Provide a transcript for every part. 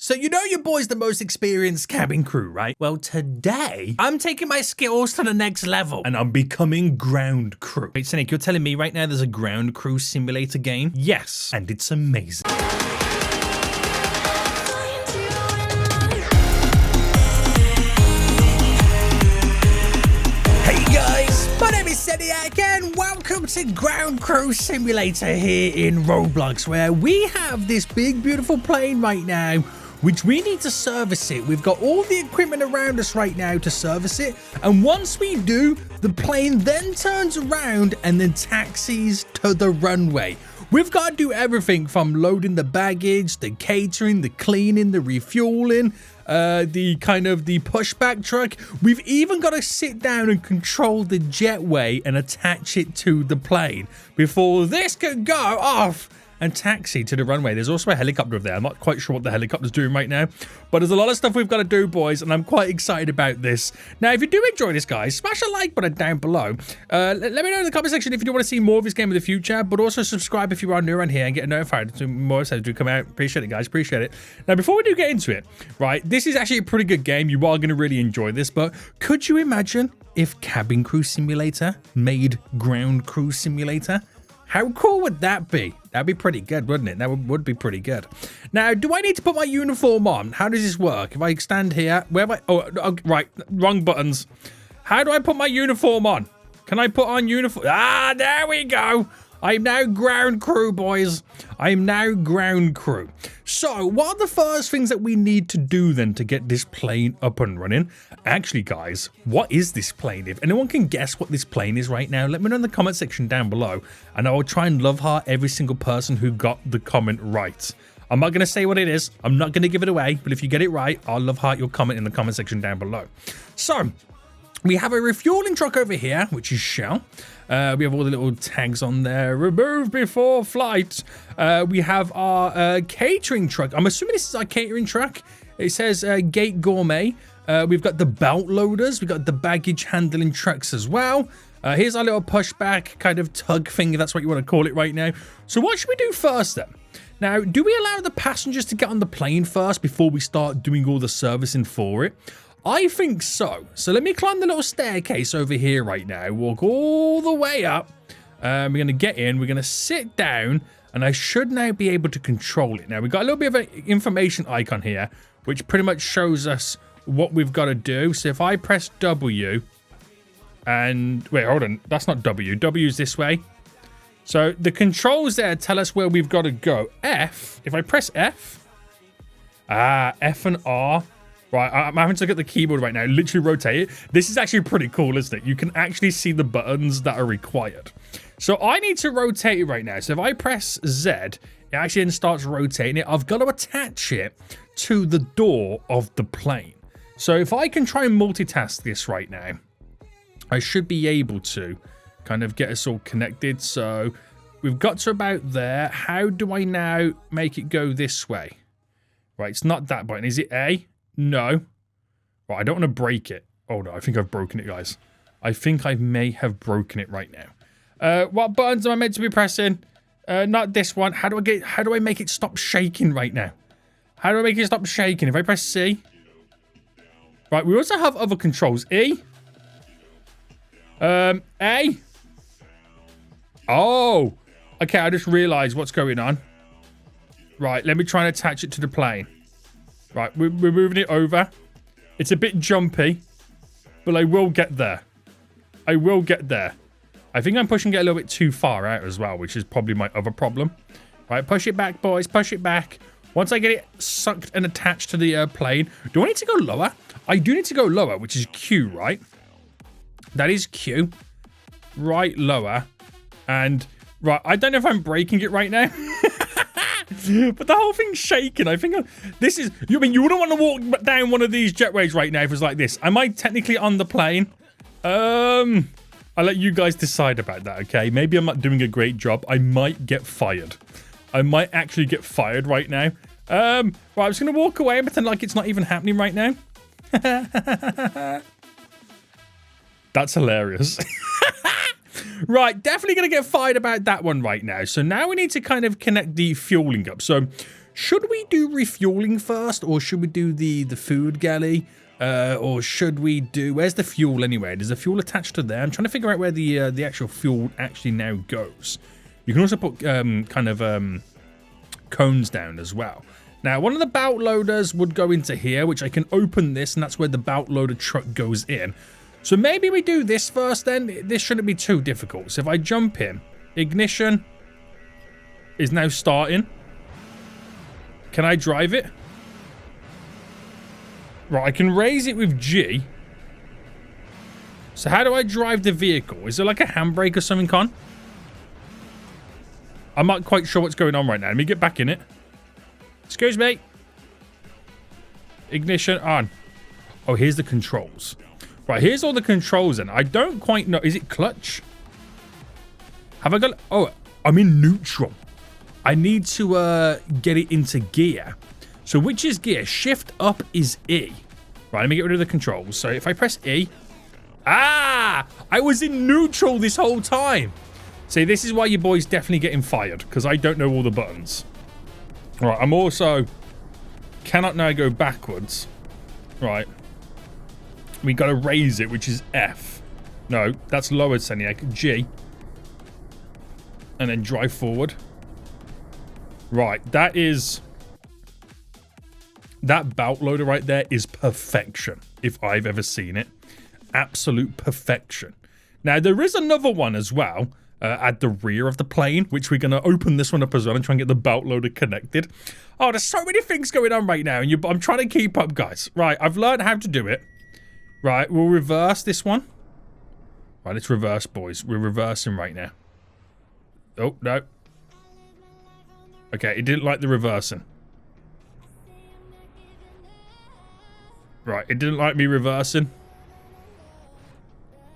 So you know your boy's the most experienced cabin crew, right? Well, today, I'm taking my skills to the next level and I'm becoming ground crew. Wait, SENIAC, you're telling me right now there's a ground crew simulator game? Yes, and it's amazing. Hey guys, my name is SENIAC and welcome to Ground Crew Simulator here in Roblox, where we have this big beautiful plane right now which we need to service it. We've got all the equipment around us right now to service it, and once we do, the plane then turns around and then taxis to the runway. We've got to do everything from loading the baggage, the catering, the cleaning, the refueling, the pushback truck. We've even got to sit down and control the jetway and attach it to the plane before this can go off and taxi to the runway. There's also a helicopter there. I'm not quite sure what the helicopter's doing right now, but there's a lot of stuff we've got to do, boys, and I'm quite excited about this. Now, if you do enjoy this, guys, smash a like button down below. Let me know in the comment section if you do want to see more of this game in the future, but also subscribe if you are new around here and get notified to more episodes do come out. Appreciate it, guys. Appreciate it. Now, before we do get into it, right, this is actually a pretty good game. You are going to really enjoy this, but could you imagine if Cabin Crew Simulator made Ground Crew Simulator? How cool would that be? That'd be pretty good, wouldn't it? That would be pretty good. Now, do I need to put my uniform on? How does this work? If I stand here, where am I? Oh, right, wrong buttons. How do I put my uniform on? Can I put on uniform? Ah, there we go. I'm now ground crew, boys. I'm now ground crew. So, what are the first things that we need to do then to get this plane up and running? Actually, guys, what is this plane? If anyone can guess what this plane is right now, let me know in the comment section down below, and I will try and love heart every single person who got the comment right. I'm not going to say what it is. I'm not going to give it away, but if you get it right, I'll love heart your comment in the comment section down below. So, we have a refueling truck over here, which is Shell. We have all the little tags on there. Remove before flight. We have our catering truck. I'm assuming this is our catering truck. It says Gate Gourmet. We've got the belt loaders. We've got the baggage handling trucks as well. Here's our little pushback kind of tug thing, if that's what you want to call it right now. So what should we do first then? Now, do we allow the passengers to get on the plane first before we start doing all the servicing for it? I think so. So let me climb the little staircase over here right now. Walk all the way up. We're going to get in. We're going to sit down. And I should now be able to control it. Now, we've got a little bit of an information icon here, which pretty much shows us what we've got to do. So if I press W and... Wait, hold on. That's not W. W is this way. So the controls there tell us where we've got to go. F. If I press F. F and R. Right, I'm having to look at the keyboard right now, literally rotate it. This is actually pretty cool, isn't it? You can actually see the buttons that are required. So I need to rotate it right now. So if I press Z, it actually then starts rotating it. I've got to attach it to the door of the plane. So if I can try and multitask this right now, I should be able to kind of get us all connected. So we've got to about there. How do I now make it go this way? Right, it's not that button. Is it A? No. Right, I don't want to break it. Oh, no, I think I've broken it, guys. I think I may have broken it right now. What buttons am I meant to be pressing? Not this one. How do I make it stop shaking right now? How do I make it stop shaking? If I press C. Right, we also have other controls. E. A. Oh. Okay, I just realized what's going on. Right, let me try and attach it to the plane. Right, we're moving it over. It's a bit jumpy, but I will get there. I will get there. I think I'm pushing it a little bit too far out as well, which is probably my other problem. Right, push it back, boys. Push it back. Once I get it sucked and attached to the plane. Do I need to go lower? I do need to go lower, which is Q, right? That is Q. Right, lower. And, right, I don't know if I'm breaking it right now. But the whole thing's shaking. I think this is... You wouldn't want to walk down one of these jetways right now if it's like this. Am I technically on the plane? I'll let you guys decide about that, okay? Maybe I'm not doing a great job. I might get fired. I might actually get fired right now. Right, I'm just going to walk away and pretend like it's not even happening right now. That's hilarious. Right, definitely going to get fired about that one right now. So now we need to kind of connect the fueling up. So Should we do refueling first, or should we do the food galley? Or should we do... Where's the fuel anyway? There's the fuel attached to there. I'm trying to figure out where the actual fuel actually now goes. You can also put cones down as well. Now, one of the bout loaders would go into here, which I can open this, and that's where the bout loader truck goes in. So maybe we do this first then. This shouldn't be too difficult. So if I jump in, ignition is now starting. Can I drive it? Right, I can raise it with G. So how do I drive the vehicle? Is there like a handbrake or something on? I'm not quite sure what's going on right now. Let me get back in it. Excuse me. Ignition on. Oh, here's the controls. Right, here's all the controls then. I don't quite know. Is it clutch? Have I got... Oh, I'm in neutral. I need to get it into gear. So which is gear? Shift up is E. Right, let me get rid of the controls. So if I press E... Ah! I was in neutral this whole time. See, this is why your boy's definitely getting fired, because I don't know all the buttons. Right, I'm also... Cannot now go backwards. Right. We got to raise it, which is F. No, that's lowered, SENIAC. G. And then drive forward. Right, that is... That bout loader right there is perfection, if I've ever seen it. Absolute perfection. Now, there is another one as well at the rear of the plane, which we're going to open this one up as well and try and get the bout loader connected. Oh, there's so many things going on right now, and I'm trying to keep up, guys. Right, I've learned how to do it. Right, we'll reverse this one. Right, let's reverse, boys. We're reversing right now. Oh, no. Okay, it didn't like the reversing. Right, it didn't like me reversing.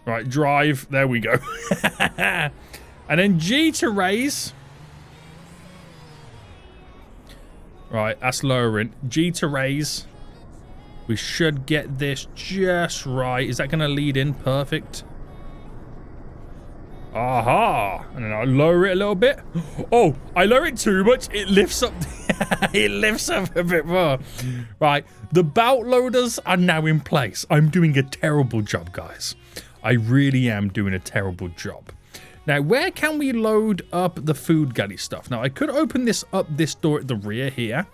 Right, drive. There we go. And then G to raise. Right, that's lowering. G to raise. We should get this just right. Is that going to lead in? Perfect. Aha! And then I lower it a little bit. Oh, I lower it too much. It lifts up. It lifts up a bit more. Right, the bout loaders are now in place. I'm doing a terrible job, guys. I really am doing a terrible job. Now, where can we load up the food galley stuff? Now, I could open this up, this door at the rear here,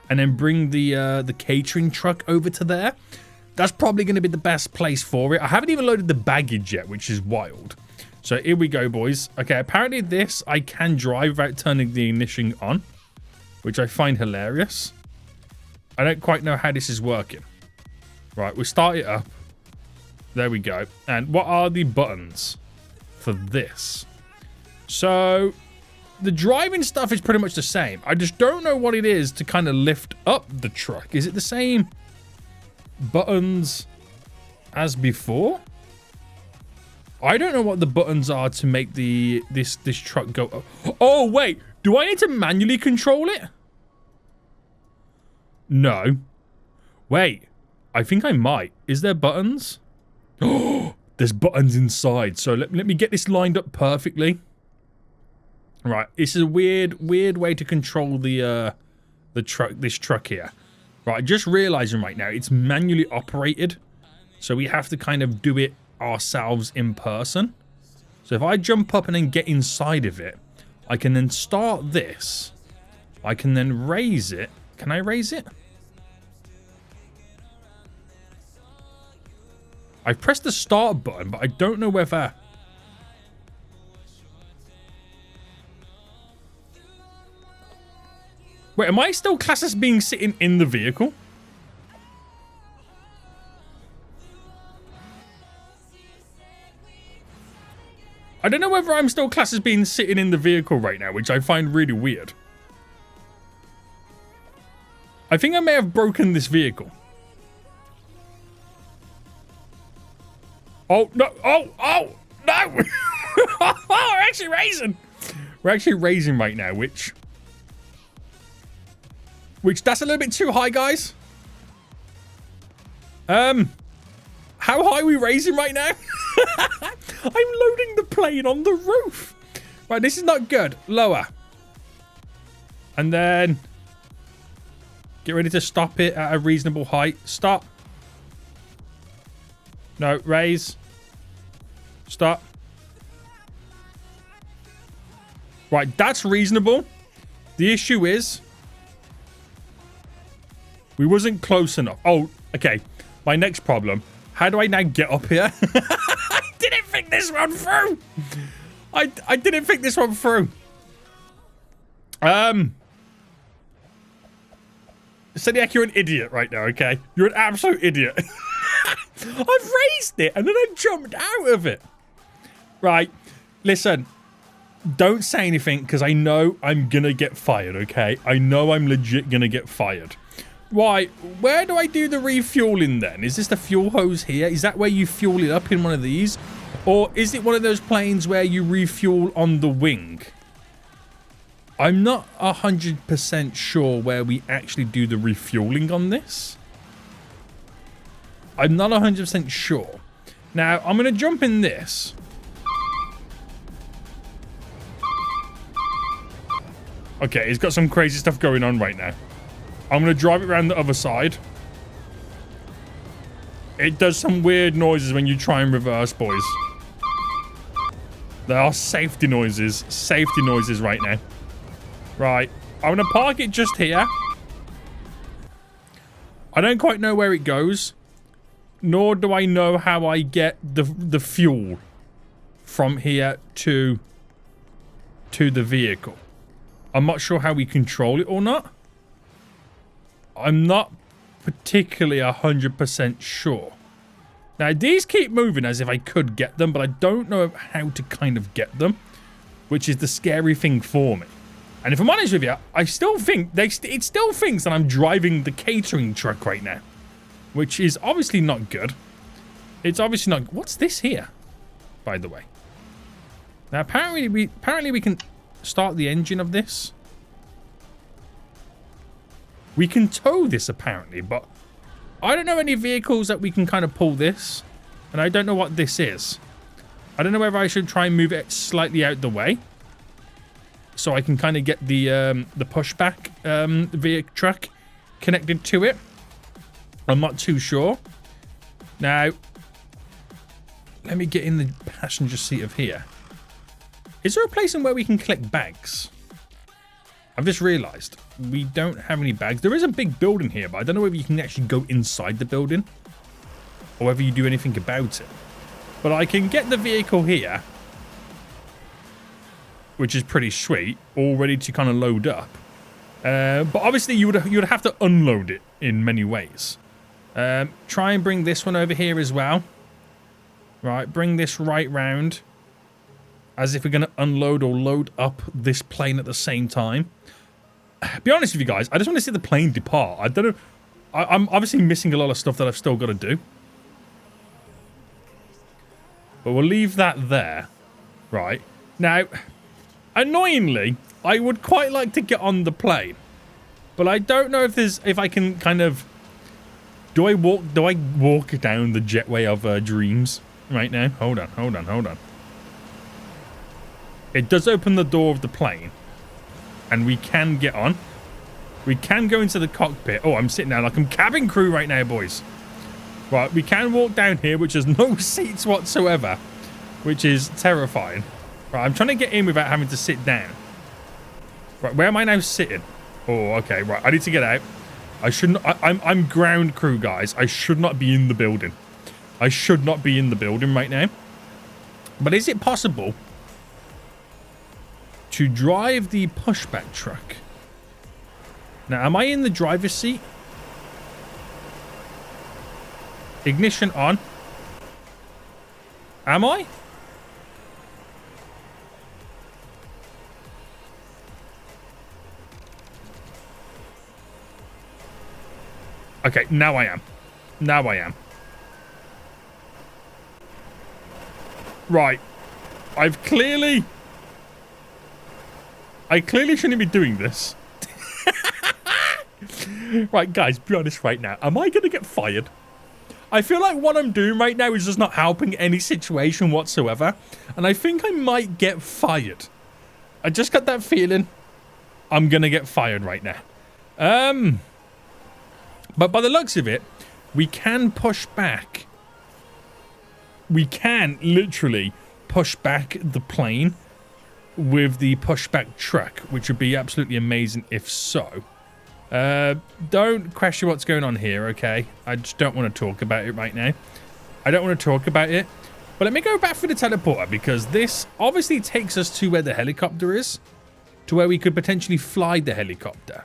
and then bring the catering truck over to there. That's probably going to be the best place for it. I haven't even loaded the baggage yet, which is wild. So here we go, boys. Okay, apparently this I can drive without turning the ignition on, which I find hilarious. I don't quite know how this is working. Right, we'll start it up. There we go. And what are the buttons for this? So the driving stuff is pretty much the same. I just don't know what it is to kind of lift up the truck. Is it the same buttons as before? I don't know what the buttons are to make this truck go up. Oh, wait. Do I need to manually control it? No. Wait. I think I might. Is there buttons? Oh, there's buttons inside. So let me get this lined up perfectly. Right. This is a weird way to control the truck. This truck here. Right. Just realizing right now it's manually operated. So we have to kind of do it ourselves in person. So if I jump up and then get inside of it, I can then start this. I can then raise it. Can I raise it? I pressed the start button, but I don't know whether... Wait, am I still classed as being sitting in the vehicle? I don't know whether I'm still classed as being sitting in the vehicle right now, which I find really weird. I think I may have broken this vehicle. Oh, no. Oh, no. We're actually raising. We're actually raising right now, which that's a little bit too high, guys. How high are we raising right now? I'm loading the plane on the roof. Right, this is not good. Lower. And then Get ready to stop it at a reasonable height. Stop. No, raise. Stop. Right, that's reasonable. The issue is we wasn't close enough. Oh, okay. My next problem. How do I now get up here? I didn't think this one through. I didn't think this one through. SENIAC, you're an idiot right now, okay? You're an absolute idiot. I've raised it and then I jumped out of it. Right. Listen. Don't say anything because I know I'm going to get fired, okay? I know I'm legit going to get fired. Why? Where do I do the refueling then? Is this the fuel hose here? Is that where you fuel it up in one of these? Or is it one of those planes where you refuel on the wing? I'm not 100% sure where we actually do the refueling on this. I'm not 100% sure. Now, I'm going to jump in this. Okay, it's got some crazy stuff going on right now. I'm going to drive it around the other side. It does some weird noises when you try and reverse, boys. There are safety noises. Safety noises right now. Right. I'm going to park it just here. I don't quite know where it goes. Nor do I know how I get the fuel from here to the vehicle. I'm not sure how we control it or not. I'm not particularly 100% sure. Now, these keep moving as if I could get them, but I don't know how to kind of get them, which is the scary thing for me. And if I'm honest with you, I still think it still thinks that I'm driving the catering truck right now, which is obviously not good. It's obviously not. What's this here, by the way? Now, apparently we can start the engine of this. We can tow this apparently, but I don't know any vehicles that we can kind of pull this, and I don't know what this is. I don't know whether I should try and move it slightly out the way so I can kind of get the pushback vehicle truck connected to it. I'm not too sure. Now, let me get in the passenger seat of here. Is there a place in where we can collect bags? I've just realized we don't have any bags. There is a big building here, but I don't know whether you can actually go inside the building or whether you do anything about it. But I can get the vehicle here, which is pretty sweet, all ready to kind of load up. But obviously you would have to unload it in many ways. Try and bring this one over here as well. Right, bring this right round. As if we're going to unload or load up this plane at the same time. Be honest with you guys, I just want to see the plane depart. I don't know. I'm obviously missing a lot of stuff that I've still got to do. But we'll leave that there. Right. Now, annoyingly, I would quite like to get on the plane. But I don't know if I can kind of... Do I walk down the jetway of dreams right now? Hold on. It does open the door of the plane. And we can get on. We can go into the cockpit. Oh, I'm sitting there like I'm cabin crew right now, boys. Right, we can walk down here, which has no seats whatsoever. Which is terrifying. Right, I'm trying to get in without having to sit down. Right, where am I now sitting? Oh, okay, right. I need to get out. I shouldn't... I'm ground crew, guys. I should not be in the building. I should not be in the building right now. But is it possible to drive the pushback truck? Now, am I in the driver's seat? Ignition on. Am I? Okay, now I am. Now I am. Right. I clearly shouldn't be doing this. Right, guys, be honest right now. Am I going to get fired? I feel like what I'm doing right now is just not helping any situation whatsoever. And I think I might get fired. I just got that feeling I'm going to get fired right now. But by the looks of it, we can push back. We can literally push back the plane with the pushback truck, which would be absolutely amazing if so. Don't question what's going on here, okay? I just don't want to talk about it right now. I don't want to talk about it. But let me go back for the teleporter, because this obviously takes us to where the helicopter is, to where we could potentially fly the helicopter.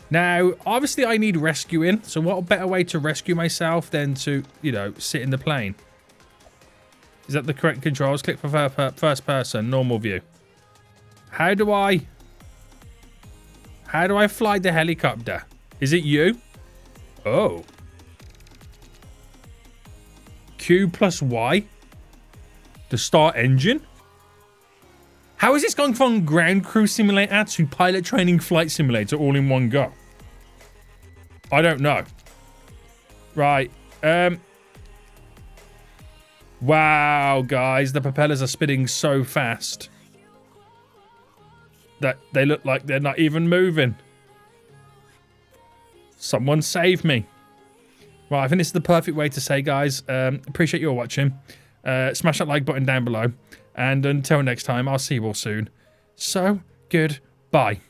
Now, obviously I need rescuing, so what better way to rescue myself than to, you know, sit in the plane? Is that the correct controls? Click for first person, normal view. How do I fly the helicopter? Is it you? Oh. Q plus Y to start engine? How is this going from ground crew simulator to pilot training flight simulator all in one go? I don't know. Right. Wow, guys, the propellers are spinning so fast that they look like they're not even moving. Someone save me. Well, I think this is the perfect way to say, guys, appreciate you all watching. Smash that like button down below. And until next time, I'll see you all soon. So, goodbye.